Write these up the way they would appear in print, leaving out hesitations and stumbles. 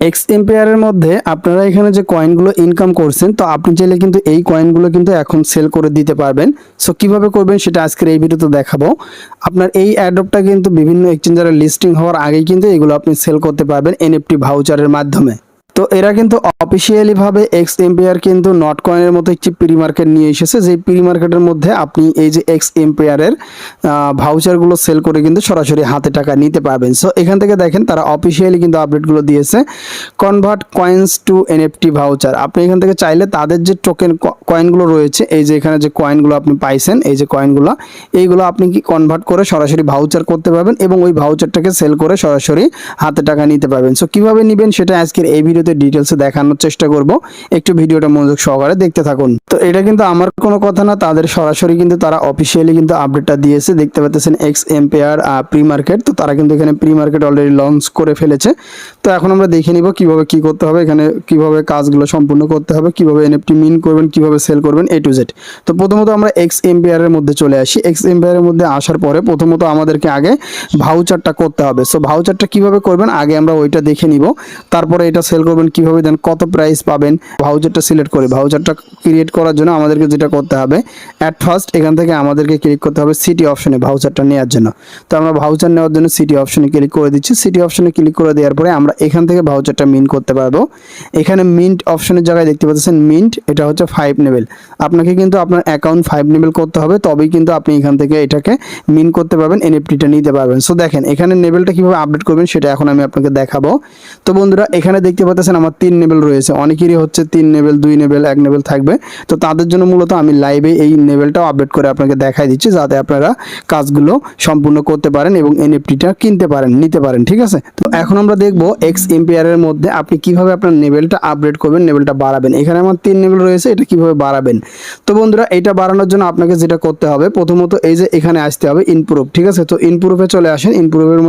X এম্পায়ারের মধ্যে আপনারা এখানে যে কয়েনগুলো ইনকাম করছেন, তো আপনি চাইলে কিন্তু এই কয়েনগুলো কিন্তু এখন সেল করে দিতে পারবেন। সো কিভাবে করবেন সেটা আজকের এই ভিডিওতে দেখাবো। আপনার এই অ্যাডপটা কিন্তু বিভিন্ন এক্সচেঞ্জারে লিস্টিং হওয়ার আগেই কিন্তু এগুলো আপনি সেল করতে পারবেন এনএফটি ভাউচারের মাধ্যমে। তো এরা কিন্তু অফিসিয়ালি ভাবে এক্স এম্পায়ার কিন্তু নট কয়েনের মতো একটি প্রি মার্কেট নিয়ে এসেছে, যে প্রি মার্কেটের মধ্যে আপনি এই যে এক্স এম্পায়ারের ভাউচারগুলো সেল করে কিন্তু সরাসরি হাতে টাকা নিতে পারবেন। সো এখান থেকে দেখেন তারা অফিসিয়ালি কিন্তু আপডেটগুলো দিয়েছে, convert coins to NFT voucher. আপনি এখান থেকে চাইলে তাদের যে টোকেন কয়েনগুলো রয়েছে, এই যে এখানে যে কয়েনগুলো আপনি পাইছেন, এই যে কয়েনগুলো, এইগুলো আপনি কি কনভার্ট করে সরাসরি ভাউচার করতে পারবেন এবং ওই ভাউচারটাকে সেল করে সরাসরি হাতে টাকা নিতে পারবেন। সো কিভাবে নেবেন সেটা আজকের এই ভিডিওতে ডিটেলসে দেখানোর চেষ্টা করব, একটু ভিডিওটা মনোযোগ সহকারে দেখতে থাকুন। তো এটা কিন্তু আমার কোনো কথা না, তাদের সরাসরি কিন্তু তারা অফিসিয়ালি কিন্তু আপডেটটা দিয়েছে। দেখতে পাচ্ছেন এক্স এম্পায়ার প্রি মার্কেট, তো তারা কিন্তু এখানে প্রি মার্কেট অলরেডি লঞ্চ করে ফেলেছে। তো এখন আমরা দেখে নিব কিভাবে কি করতে হবে, এখানে কিভাবে কাজগুলো সম্পূর্ণ করতে হবে, কিভাবে এনএফটি মিন করবেন, কিভাবে সেল করবেন, এ টু জেড। তো প্রথমত আমরা এক্স এম্পায়ারের মধ্যে চলে আসি। এক্স এম্পায়ারের মধ্যে আসার পরে প্রথমত আমাদেরকে আগে ভাউচারটা করতে হবে। সো ভাউচারটা কিভাবে করবেন আগে আমরা ওইটা দেখে নিব, তারপরে এটা সেল করবেন কিভাবে, দেন কত প্রাইস পাবেন। ভাউচারটা সিলেক্ট করে ভাউচারটা ক্রিয়েট করার জন্য আমাদেরকে যেটা করতে হবে, অ্যাট ফার্স্ট এখান থেকে আমাদেরকে ক্লিক করতে হবে সিটি অপশনে ভাউচারটা নেওয়ার জন্য। তো আমরা ভাউচার নেওয়ার জন্য সিটি অপশনে ক্লিক করে দিচ্ছি। সিটি অপশনে ক্লিক করে দেওয়ার পরে আমরা এখান থেকে ভাউচারটা মিন্ট করতে পারবো। এখানে মিন্ট অপশনের জায়গায় দেখতে পাচ্ছেন মিন্ট, এটা হচ্ছে 5 লেভেল। আপনাকে কিন্তু আপনার অ্যাকাউন্ট 5 লেভেল করতে হবে, তবেই কিন্তু আপনি এখান থেকে এটাকে মিন্ট করতে পারবেন, এনএফটিটা নিতে পারবেন। সো দেখেন এখানে লেভেলটা কিভাবে আপডেট করবেন সেটা এখন আমি আপনাকে দেখাবো। তো বন্ধুরা এখানে দেখতে পাচ্ছেন আমার 3 লেভেল রয়েছে, অনেকেরই হচ্ছে 3 লেভেল, 2 লেভেল, 1 লেভেল থাকবে। তো তাদের জন্য মূলত আমি লাইভে এই লেভেলটাও আপডেট করে আপনাকে দেখাই দিচ্ছি, যাতে আপনারা কাজগুলো সম্পূর্ণ করতে পারেন এবং এনএফটিটা কিনতে পারেন, নিতে পারেন। ঠিক আছে, তো এখন আমরা দেখবো এক্স এম্পায়ারের মধ্যে আপনি কিভাবে আপনার লেভেলটা আপডেট করবেন, লেভেলটা বাড়াবেন। এখানে আমার 3 লেভেল রয়েছে, এটা কিভাবে বাড়াবেন। তো বন্ধুরা এটা বাড়ানোর জন্য আপনাকে যেটা করতে হবে, প্রথমত এই যে এখানে আসতে হবে ইমপ্রুভ। ঠিক আছে, তো ইমপ্রুভে চলে আসেন। ইমপ্রুভের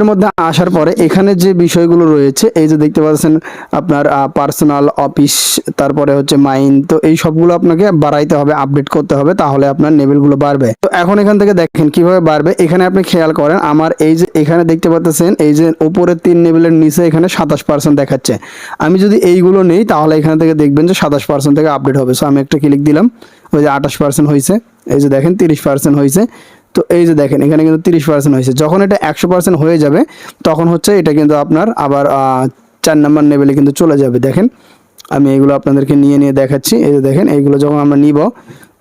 মধ্যে আসার পরে এখানে যে বিষয়গুলো রয়েছে, এই যে দেখতে পাচ্ছেন আপনার পার্সোনাল, অফিস, তারপরে হচ্ছে মাইন্ড, তো এই সবগুলো আপনাকে বাড়াইতে হবে, আপডেট করতে হবে, তাহলে আপনার লেভেলগুলো বাড়বে। তো এখন এখান থেকে দেখেন কিভাবে বাড়বে। এখানে আপনি খেয়াল করেন আমার এই যে এখানে দেখতে পাচ্ছেন এই যে উপরে 3 লেভেলের নিচে এখানে 27% দেখাচ্ছে। আমি যদি এইগুলো নেই তাহলে এখান থেকে দেখবেন যে 27% থেকে আপডেট হবে। সো আমি একটা ক্লিক দিলাম, ওই যে 28% হয়েছে, এই যে দেখেন 30% হয়েছে। তো এই যে দেখেন এখানে কিন্তু 30% হয়েছে। যখন এটা 100% হয়ে যাবে তখন হচ্ছে এটা কিন্তু আপনার আবার 4 নম্বর লেভেলে কিন্তু চলে যাবে। দেখেন আমি এগুলো আপনাদেরকে নিয়ে দেখাচ্ছি। এই যে দেখেন এইগুলো যখন আমরা নিব,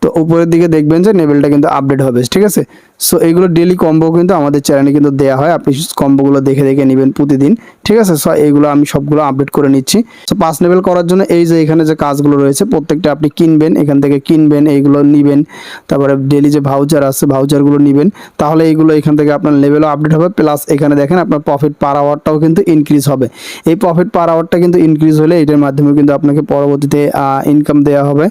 তো উপরের দিকে দেখবেন যে লেভেলটা কিন্তু আপডেট হবে। ঠিক আছে, সো এইগুলো ডেলি কম্বো কিন্তু আমাদের চ্যানেলে কিন্তু দেওয়া হয়, আপনি কম্বোগুলো দেখে নেবেন প্রতিদিন। ঠিক আছে, সো এইগুলো আমি সবগুলো আপডেট করে নিচ্ছি। সো 5 লেভেল করার জন্য এই যে এখানে যে কাজগুলো রয়েছে প্রত্যেকটা আপনি কিনবেন, এখান থেকে কিনবেন, এইগুলো নিবেন, তারপরে ডেলি যে ভাউচার আছে ভাউচারগুলো নিবেন, তাহলে এইগুলো এখান থেকে আপনার লেভেলও আপডেট হবে। প্লাস এখানে দেখেন আপনার প্রফিট পার আওয়ারটাও কিন্তু ইনক্রিজ হবে। এই প্রফিট পার আওয়ারটা কিন্তু ইনক্রিজ হলে এটার মাধ্যমে কিন্তু আপনাকে পরবর্তীতে ইনকাম দেওয়া হবে।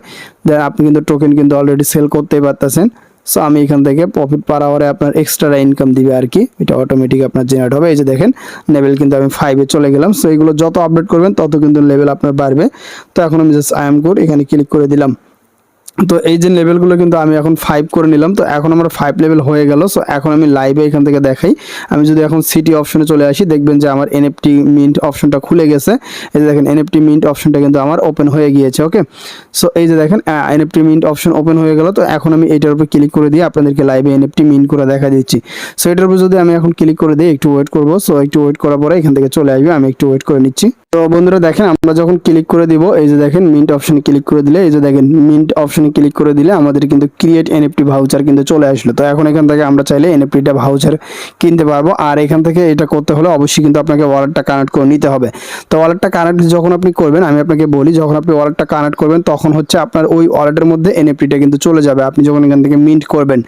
দেন আপনি কিন্তু টোকেন কিন্তু অলরেডি সেল করতেই পারতেছেন। সো আমি এখান থেকে প্রফিট পার আওয়ারে আপনার এক্সট্রা ইনকাম দিবে আর কি, এটা অটোমেটিক আপনার জেনারেট হবে। এই যে দেখেন লেভেল কিন্তু আমি 5-এ চলে গেলাম। সো এগুলো যত আপডেট করবেন তত কিন্তু লেভেল আপনার বাড়বে। তো এখন আমি জাস্ট আই এম কোড এখানে ক্লিক করে দিলাম। তো এই যে লেভেলগুলো কিন্তু আমি এখন 5 করে নিলাম। তো এখন আমার 5 লেভেল হয়ে গেল। সো এখন আমি লাইভে এখান থেকে দেখাই। আমি যদি এখন সিটি অপশনে চলে আসি, দেখবেন যে আমার এনএফটি মিন্ট অপশনটা খুলে গেছে। এই যে দেখেন এনএফটি মিন্ট অপশনটা কিন্তু আমার ওপেন হয়ে গিয়েছে। ওকে, সো এই যে দেখেন এনএফটি মিন্ট অপশন ওপেন হয়ে গেল। তো এখন আমি এটার উপর ক্লিক করে দিয়ে আপনাদেরকে লাইভে এনএফটি মিন্ট করে দেখা দিচ্ছি। সো এটার উপর যদি আমি এখন ক্লিক করে দিই, একটু ওয়েট করব। সো একটু ওয়েট করার পরে এখান থেকে চলে আসবে, আমি একটু ওয়েট করে নিচ্ছি। তো বন্ধুরা দেখেন আমরা যখন ক্লিক করে দিব, এই যে দেখেন মিন্ট অপশনে ক্লিক করে দিলে, এই যে দেখেন মিন্ট অপশনে ক্লিক করে দিলে আমাদের কিন্তু ক্রিয়েট এনএফটি ভাউচার কিন্তু চলে আসলো। তো এখন এখান থেকে আমরা চাইলে এনএফটিটা ভাউচার কিনতে পারবো। আর এখান থেকে এটা করতে হলে অবশ্যই কিন্তু আপনাকে ওয়ালেটটা কানেক্ট করে নিতে হবে। তো ওয়ালেটটা কানেক্ট যখন আপনি করবেন, আমি আপনাকে বলি, যখন আপনি ওয়ালেটটা কানেক্ট করবেন তখন হচ্ছে আপনার ওই ওয়ালেটের মধ্যে এনএফটিটা কিন্তু চলে যাবে আপনি যখন এখান থেকে মিন্ট করবেন।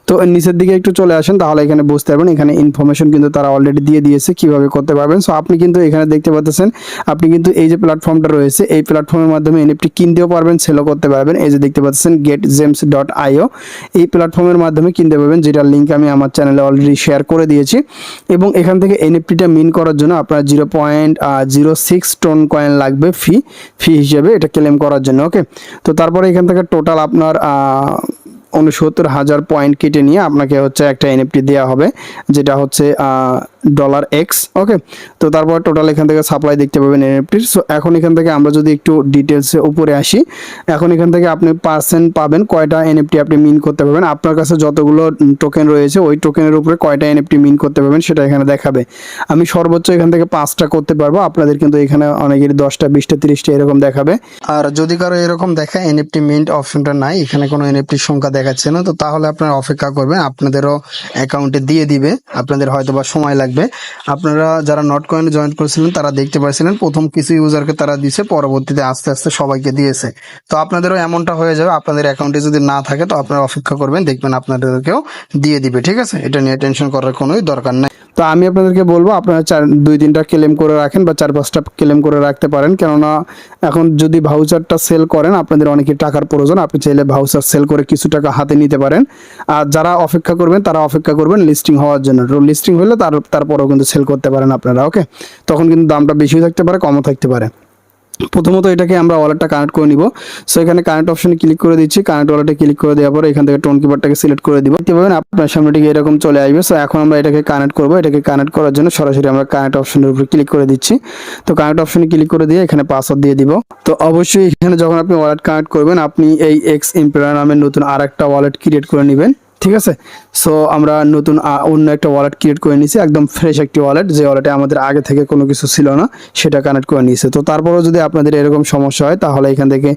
তো নিচের দিকে একটু চলে আসেন, তাহলে এখানে বুঝতে পারবেন এখানে ইনফরমেশন কিন্তু তারা অলরেডি দিয়ে দিয়েছে কিভাবে করতে পারবেন। সো আপনি কিন্তু এখানে দেখতে পাচ্ছেন আপনি কিন্তু এই যে প্ল্যাটফর্মটা রয়েছে এই প্ল্যাটফর্মের মাধ্যমে এনএফটি কিনতেও পারবেন, সেলও করতে পারবেন। এই যে দেখতে পাচ্ছেন getgems.io, এই প্ল্যাটফর্মের মাধ্যমে কিনতে পারবেন, যেটার লিঙ্ক আমি আমার চ্যানেলে অলরেডি শেয়ার করে দিয়েছি। এবং এখান থেকে এনএফটিটা মিন করার জন্য আপনার 0.06 টোন কয়েন লাগবে ফি হিসেবে এটা ক্লেম করার জন্য। ওকে, তো তারপরে এখান থেকে টোটাল আপনার 69,000 পয়েন্ট কেটে নিয়ে আপনাকে হচ্ছে একটা এনএফটি দেওয়া হবে, যেটা হচ্ছে $X, ওকে। তো তারপর টোটাল এখান থেকে সাপ্লাই দেখতে পাবেন এনএফটির। সো এখন এখান থেকে আমরা যদি একটু ডিটেলসে উপরে আসি, এখন এখান থেকে আপনি পার্সেন্ট পাবেন, কয়টা এনএফটি আপনি মিন করতে পারবেন, আপনার কাছে যতগুলো টোকেন রয়েছে ওই টোকেনের উপরে কয়টা এনএফটি মিন করতে পারবেন সেটা এখানে দেখাবে। আমি সর্বোচ্চ এখান থেকে 5টা করতে পারবো, আপনাদের কিন্তু এখানে অনেকেরই 10টা 20টা 30টা এরকম দেখাবে। আর যদি কারো এরকম দেখায় এনএফটি মিন্ট অপশনটা নাই, এখানে কোনো এনএফটির সংখ্যা দেখাচ্ছে না, তো তাহলে আপনারা অপেক্ষা করবেন, আপনাদেরও অ্যাকাউন্টে দিয়ে দিবে, আপনাদের হয়তো বা সময় লাগবে। আপনারা যারা নট কয়েনে জয়েন করেছিলেন তারা দেখতে পাচ্ছিলেন প্রথম কিছু ইউজারকে তারা দিয়েছে, পরবর্তীতে আস্তে আস্তে সবাইকে দিয়েছে। তো আপনাদেরও এমনটা হয়ে যাবে, আপনাদের অ্যাকাউন্টে যদি না থাকে তো আপনারা অপেক্ষা করবেন, দেখবেন আপনাদেরকেও দিয়ে দিবে, ঠিক আছে। এটা নিয়ে টেনশন করার কোনোই দরকার নাই। তো আমি আপনাদেরকে বলবো আপনারা 2-3টা ক্লেম করে রাখেন বা 4-5টা ক্লেম করে রাখতে পারেন, কেননা এখন যদি ভাউচারটা সেল করেন আপনাদের অনেকের টাকার প্রয়োজন, আপনি চাইলে ভাউচার সেল করে কিছু টাকা হাতে নিতে পারেন। আর যারা অপেক্ষা করবেন তারা অপেক্ষা করবেন লিস্টিং হওয়ার জন্য, লিস্টিং হলে তারপরেও কিন্তু সেল করতে পারেন আপনারা, ওকে। তখন কিন্তু দামটা বেশিও থাকতে পারে, কমও থাকতে পারে। প্রথমত এটাকে আমরা ওয়ালেটটা কানেক্ট করে নিব। সো এখানে কানেক্ট অপশনে ক্লিক করে দিচ্ছি, কানেক্ট ওয়ালেটে ক্লিক করে দেওয়ার পরে এখান থেকে টোন কিপারটাকে সিলেক্ট করে দিব, দেখতে পাবেন আপনার সামনে ঠিক এরকম চলে আসবে। সো এখন আমরা এটাকে কানেক্ট করব, এটাকে কানেক্ট করার জন্য সরাসরি আমরা কানেক্ট অপশনের উপরে ক্লিক করে দিচ্ছি। তো কানেক্ট অপশনে ক্লিক করে দিয়ে এখানে পাসওয়ার্ড দিয়ে দিব। তো অবশ্যই এখানে যখন আপনি ওয়ালেট কানেক্ট করবেন আপনি এই এক্স এম্পায়ার নামের নতুন আরেকটা ওয়ালেট ক্রিয়েট করে নেবেন, ঠিক আছে। সো আমরা নতুন অন্য একটা ওয়ালেট ক্রিয়েট করে নিয়েছি, একদম ফ্রেশ একটি ওয়ালেট, যে ওয়ালেটে আমাদের আগে থেকে কোনো কিছু ছিল না সেটা কানেক্ট করে নিয়েছে। তো তারপরেও যদি আপনাদের এরকম সমস্যা হয় তাহলে এখান থেকে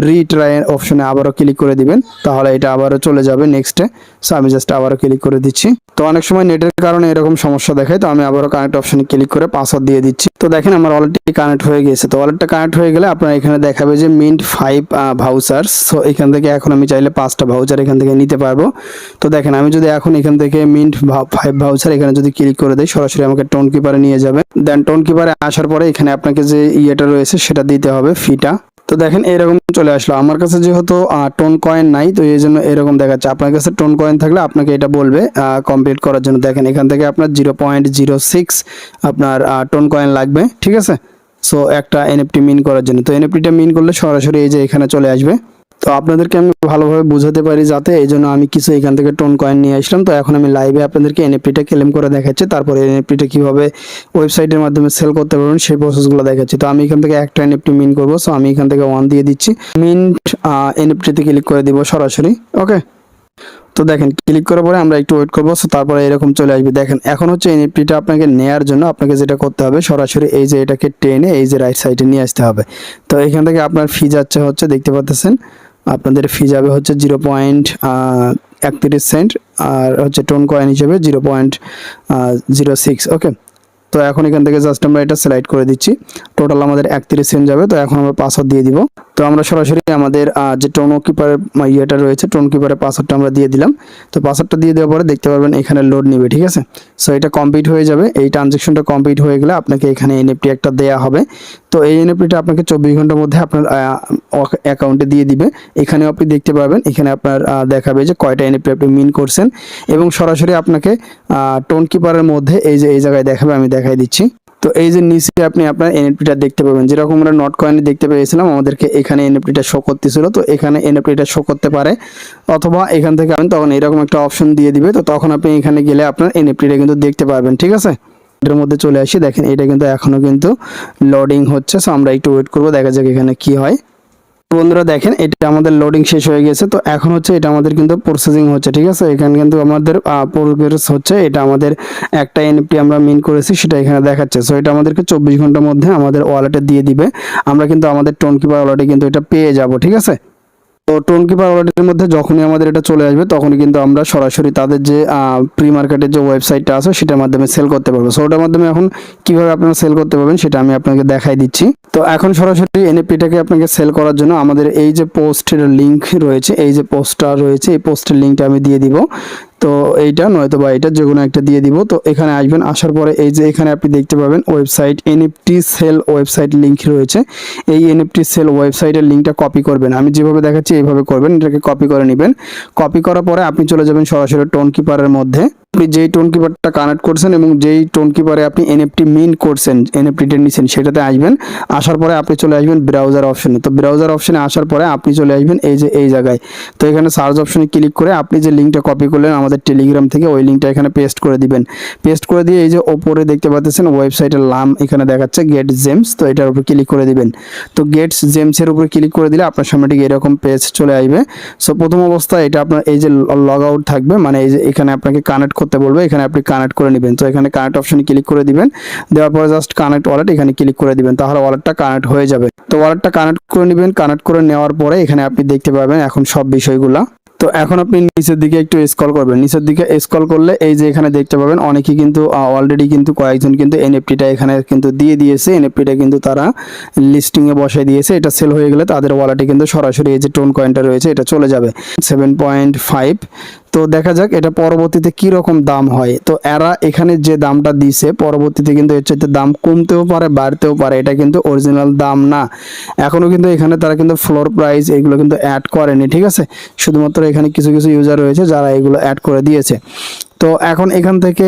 রিট্রাই অপশনে আবারও ক্লিক করে দিবেন, তাহলে এটা আবারও চলে যাবে নেক্সটে। সো আমি জাস্ট আবারও ক্লিক করে দিচ্ছি। তো অনেক সময় নেটের কারণে এরকম সমস্যা দেখায়, তো আমি আবারও কানেক্ট অপশনে ক্লিক করে পাসওয়ার্ড দিয়ে দিচ্ছি। তো দেখেন আমার ওয়ালেটটি কানেক্ট হয়ে গেছে। তো ওয়ালেটটা কানেক্ট হয়ে গেলে আপনার এখানে দেখাবে যে মিন্ট 5 ভাউচার্স। সো এখান থেকে এখন আমি চাইলে 5টা ভাউচার এখান থেকে নিতে পারবো। তো দেখেন আমি যদি এখন এখান থেকে মিন্ট 5 ভাউচার এখানে যদি ক্লিক করে দেই সরাসরি আমাকে টোন কিপারে নিয়ে যাবে। দেন টোন কিপারে আসার পরে এখানে আপনাকে যে ইয়েটা রয়েছে সেটা দিতে হবে, ফিটা। তো দেখেন এরকম চলে আসলো। আমার কাছে যেহেতু টোন কয়েন নাই তো এই জন্য এরকম দেখাচ্ছে। আপনার কাছে টোন কয়েন থাকলে আপনাকে এটা বলবে কমপ্লিট করার জন্য। দেখেন এখান থেকে আপনার 0.06 আপনার টোন কয়েন লাগবে, ঠিক আছে। সো একটা এনএফটি মিন করার জন্য, তো এনএফটিটা মিন করলে সরাসরি এই যে এখানে চলে আসবে। তো আপনাদেরকে আমি ভালোভাবে বোঝাতে পারি যাতে, এই জন্য আমি কিছু এখান থেকে টোন কয়েন নিয়ে আসলাম। তো এখন আমি লাইভে আপনাদেরকে এনএফটিটা ক্লেম করে দেখাচ্ছি, তারপরে এনএফটিটা কিভাবে ওয়েবসাইটের মাধ্যমে সেল করতে পারবেন সেই প্রসেসগুলো দেখাচ্ছি। তো আমি এখান থেকে একটা এনএফটি মিন করব। সো আমি এখান থেকে 1 দিয়ে দিচ্ছি, মিন্ট এনএফটিতে ক্লিক করে দিব সরাসরি, ওকে। তো দেখেন ক্লিক করার পরে আমরা একটু ওয়েট করবো। সো তারপরে এরকম চলে আসবে। দেখেন এখন হচ্ছে এনএফটিটা আপনাকে নেয়ার জন্য আপনাকে যেটা করতে হবে সরাসরি এই যে এটাকে টেনে এই যে রাইট সাইডে নিয়ে আসতে হবে। তো এখান থেকে আপনার ফি যাচ্ছে হচ্ছে, দেখতে পাচ্ছেন আপনাদের ফি যাবে হচ্ছে 0.31 সেন্ট, আর হচ্ছে টোন কয়েন হিসেবে 0.06, ওকে। তো এখন এখান থেকে জাস্ট আমরা এটা সিলেক্ট করে দিচ্ছি, টোটাল আমাদের 31 সেন্ট যাবে। তো এখন আমরা পাসওয়ার্ড দিয়ে দিব। তো আমরা সরাসরি আমাদের যে টোন কিপারের ইয়েটা রয়েছে টোন কিপারের পাসওয়ার্ডটা আমরা দিয়ে দিলাম। তো পাসওয়ার্ডটা দিয়ে দেওয়ার পরে দেখতে পারবেন এখানে লোড নেবে, ঠিক আছে। সো এটা কমপ্লিট হয়ে যাবে। এই ট্রানজ্যাকশনটা কমপ্লিট হয়ে গেলে আপনাকে এখানে এনএফটি একটা দেয়া হবে। তো এই এনএফটিটা আপনাকে 24 ঘন্টার মধ্যে আপনার অ্যাকাউন্টে দিয়ে দিবে। এখানেও আপনি দেখতে পাবেন, এখানে আপনার দেখাবে যে কয়টা এনএফটি আপনি মিন করছেন, এবং সরাসরি আপনাকে টোন কিপারের মধ্যে এই যে এই জায়গায় দেখাবে, আমি দেখাই দিচ্ছি। তো এই যে নিচে আপনি আপনার এনএফটিটা দেখতে পাবেন, যেরকম আমরা নট কয়েনে দেখতে পেয়েছিলাম আমাদেরকে এখানে এনএফটিটা শো করতেছিল, তো এখানে এনএফটিটা শো করতে পারে, অথবা এখান থেকে আপনি তখন এরকম একটা অপশন দিয়ে দিবে। তো তখন আপনি এখানে গেলে আপনার এনএফটিটা কিন্তু দেখতে পারবেন, ঠিক আছে। এর মধ্যে চলে আসি, দেখেন এটা কিন্তু এখনো কিন্তু লোডিং হচ্ছে। সো আমরা একটু ওয়েট করবো, দেখা যাক এখানে কি হয়। বন্ধুরা দেখেন এটা আমাদের লোডিং শেষ হয়ে গেছে। তো এখন হচ্ছে এটা আমাদের কিন্তু প্রসেসিং হচ্ছে, ঠিক আছে। এখানে কিন্তু আমাদের প্রোগ্রেস হচ্ছে, এটা আমাদের একটা এনএফটি আমরা মিন করেছি সেটা এখানে দেখাচ্ছে। সো এটা আমাদেরকে 24 ঘন্টার মধ্যে আমাদের ওয়ালেটে দিয়ে দিবে। আমরা কিন্তু আমাদের টোন কিপার ওয়ালেটে কিন্তু এটা পেয়ে যাব, ঠিক আছে। তো টোন কিপার ওয়ালেটের মধ্যে যখনই আমাদের এটা চলে আসবে তখনই কিন্তু আমরা সরাসরি তাদের যে প্রি মার্কেটের যে ওয়েবসাইটটা আছে সেটার মাধ্যমে সেল করতে পারবো। সো ওটার মাধ্যমে এখন কিভাবে আপনারা সেল করতে পারবেন সেটা আমি আপনাকে দেখাই দিচ্ছি। তো এখন সরাসরি এনএফটিটাকে আপনাকে সেল করার জন্য আমাদের এই যে পোস্টের লিঙ্ক রয়েছে, এই যে পোস্টটা রয়েছে, এই পোস্টের লিঙ্কটা আমি দিয়ে দিব। তো এইটা নয়তো বা এটা যে কোনো একটা দিয়ে দিব। তো এখানে আসবেন, আসার পরে এই যে এখানে আপনি দেখতে পাবেন website NFT sale website link রয়েছে। এই এনএফটি সেল ওয়েবসাইটের লিঙ্কটা কপি করবেন, আমি যেভাবে দেখাচ্ছি এইভাবে করবেন, এটাকে কপি করে নেবেন। কপি করার পরে আপনি চলে যাবেন সরাসরি টোন কিপারের মধ্যে। আপনি যেই টোন কিপারটা কানেক্ট করছেন এবং যেই টোন কিপারে আপনি এনএফটি মিন্ট করছেন, এনএফটিটা নিছেন, সেটাতে আসবেন। আসার পরে আপনি চলে আসবেন ব্রাউজার অপশনে। তো ব্রাউজার অপশনে আসার পরে আপনি চলে আসবেন এই যে এই জায়গায়। তো এখানে সার্চ অপশনে ক্লিক করে আপনি যে লিঙ্কটা কপি করলেন আমাদের টেলিগ্রাম থেকে, ওই লিঙ্কটা এখানে পেস্ট করে দিবেন। পেস্ট করে দিয়ে এই যে ওপরে দেখতে পাচ্ছেন ওয়েবসাইটের নাম এখানে দেখাচ্ছে গেট জেমস, তো এটার উপর ক্লিক করে দিবেন। তো গেটস জেমসের উপর ক্লিক করে দিলে আপনার সামনে ঠিক এরকম পেজ চলে আসবে। সো প্রথম অবস্থায় এটা আপনার এই যে লগ আউট থাকবে, মানে এই যে এখানে আপনাকে কানেক্ট করতে বলবে, এখানে আপনি কানেক্ট করে নেবেন। তো এখানে কানেক্ট অপশনে ক্লিক করে দিবেন, দেওয়ার পরে জাস্ট কানেক্ট ওয়ালেট এখানে ক্লিক করে দিবেন, তাহলে ওয়ালেটটা কানেক্ট হয়ে যাবে। তো ওয়ালেটটা কানেক্ট করে নেবেন। কানেক্ট করে নেওয়ার পরে এখানে আপনি দেখতে পাবেন এখন সব বিষয়গুলা। তো এখন আপনি নিচের দিকে একটু স্ক্রল করবেন। নিচের দিকে স্ক্রল করলে এই যে এখানে দেখতে পাবেন অনেকেই কিন্তু অলরেডি কিন্তু কয়েকজন কিন্তু এনএফটিটা এখানে কিন্তু দিয়ে দিয়েছে। এনএফটিটা কিন্তু তারা লিস্টিংয়ে বসাই দিয়েছে। এটা সেল হয়ে গেলে তাদের ওয়ালেটে কিন্তু সরাসরি এই যে টোন কয়েনটা রয়েছে এটা চলে যাবে 7.5। তো দেখা যাক এটা পরবর্তীতে কি রকম দাম হয়। তো এরা এখানে যে দামটা দিছে পরবর্তীতে কিন্তু এর চাইতে দাম কমতেও পারে বাড়তেও পারে, এটা কিন্তু অরিজিনাল দাম না। এখনো কিন্তু এখানে তারা কিন্তু ফ্লোর প্রাইস এগুলো কিন্তু অ্যাড করেনি, ঠিক আছে। শুধুমাত্র এখানে কিছু কিছু ইউজার রয়েছে যারা এগুলো অ্যাড করে দিয়েছে। তো এখন এখান থেকে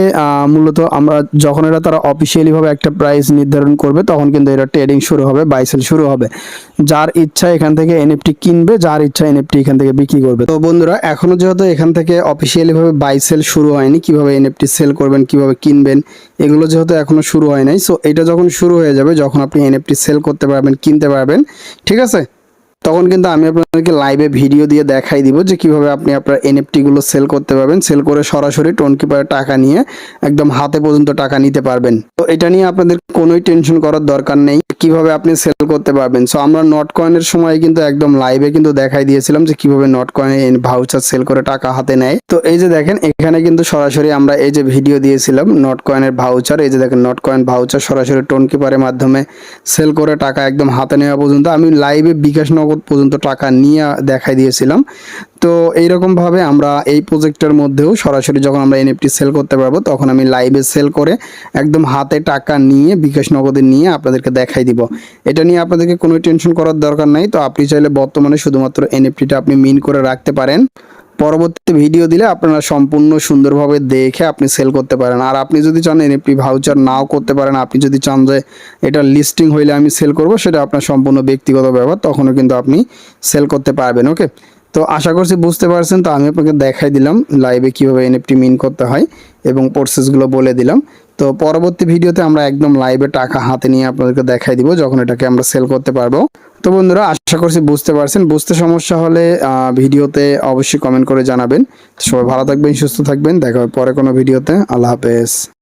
মূলত আমরা যখন এটা তারা অফিসিয়ালি ভাবে একটা প্রাইস নির্ধারণ করবে তখন কিন্তু এটা ট্রেডিং শুরু হবে, বাই সেল শুরু হবে। যার ইচ্ছা এখান থেকে এনএফটি কিনবে, যার ইচ্ছা এনএফটি এখান থেকে বিক্রি করবে। তো বন্ধুরা এখনো যেহেতু এখান থেকে অফিসিয়ালি ভাবে বাই সেল শুরু হয়নি, কিভাবে এনএফটি সেল করবেন, কিভাবে কিনবেন, এগুলো যেহেতু এখনো শুরু হয় নাই, সো এটা যখন শুরু হয়ে যাবে, যখন আপনি এনএফটি সেল করতে পারবেন, কিনতে পারবেন, ঠিক আছে, তখন কিন্তু আমি আপনাদেরকে লাইভে ভিডিও দিয়ে দেখাই দিব যে কিভাবে আপনি আপনার এনএফটি গুলো সেল করতে পারবেন। সেল করে সরাসরি টোন কিপারে টাকা নিয়ে একদম হাতে পর্যন্ত টাকা নিতে পারবেন। তো এটা নিয়ে আপনাদের কোনোই টেনশন করার দরকার নেই, কিভাবে আপনি সেল করতে পারবেন। সো আমরা নট কয়েনের সময় কিন্তু একদম লাইভে কিন্তু দেখাই দিয়েছিলাম যে কিভাবে নট কয়েন ভাউচার সেল করে টাকা হাতে নেয়। তো এই যে দেখেন এখানে কিন্তু সরাসরি আমরা এই যে ভিডিও দিয়েছিলাম নট কয়েনের ভাউচার, এই যে দেখেন নট কয়েন ভাউচার সরাসরি টোন কিপারের মাধ্যমে সেল করে টাকা একদম হাতে নেওয়া পর্যন্ত আমি লাইভে বিকাশ নগদ পর্যন্ত টাকা নিয়ে দেখাই দিয়েছিলাম। তো এইরকম ভাবে আমরা এই প্রজেক্টের মধ্যেও সরাসরি যখন আমরা এনএফটি সেল করতে পারবো তখন আমি লাইভে সেল করে একদম হাতে টাকা নিয়ে বিকাশ নগদে নিয়ে আপনাদেরকে দেখাই দিব। এটা নিয়ে আপনাদেরকে কোনো টেনশন করার দরকার নাই। তো আপনি চাইলে বর্তমানে শুধুমাত্র এনএফটিটা আপনি মিন করে রাখতে পারেন, পরবর্তী ভিডিও দিলে আপনারা সম্পূর্ণ সুন্দরভাবে দেখে আপনি সেল করতে পারেন। আর আপনি যদি চান এনএফটি ভাউচার নাও করতে পারেন, আপনি যদি চান যে এটা লিস্টিং হইলে আমি সেল করব, সেটা আপনার সম্পূর্ণ ব্যক্তিগত ব্যাপার, তখনও কিন্তু আপনি সেল করতে পারবেন। ওকে, তো আশা করছি বুঝতে পারছেন। তো আমি আপনাকে দেখাই দিলাম লাইভে কিভাবে এনএফটি মিন করতে হয় এবং প্রসেসগুলো বলে দিলাম। তো পরবর্তী ভিডিওতে আমরা একদম লাইভে টাকা হাতে নিয়ে আপনাদেরকে দেখাই দিব যখন এটাকে আমরা সেল করতে পারবো। তো বন্ধুরা আশা করছি বুঝতে পারছেন। বুঝতে সমস্যা হলে ভিডিওতে অবশ্যই কমেন্ট করে জানাবেন। সবাই ভালো থাকবেন, সুস্থ থাকবেন, দেখা হবে পরে কোনো ভিডিওতে। আল্লাহ হাফেজ।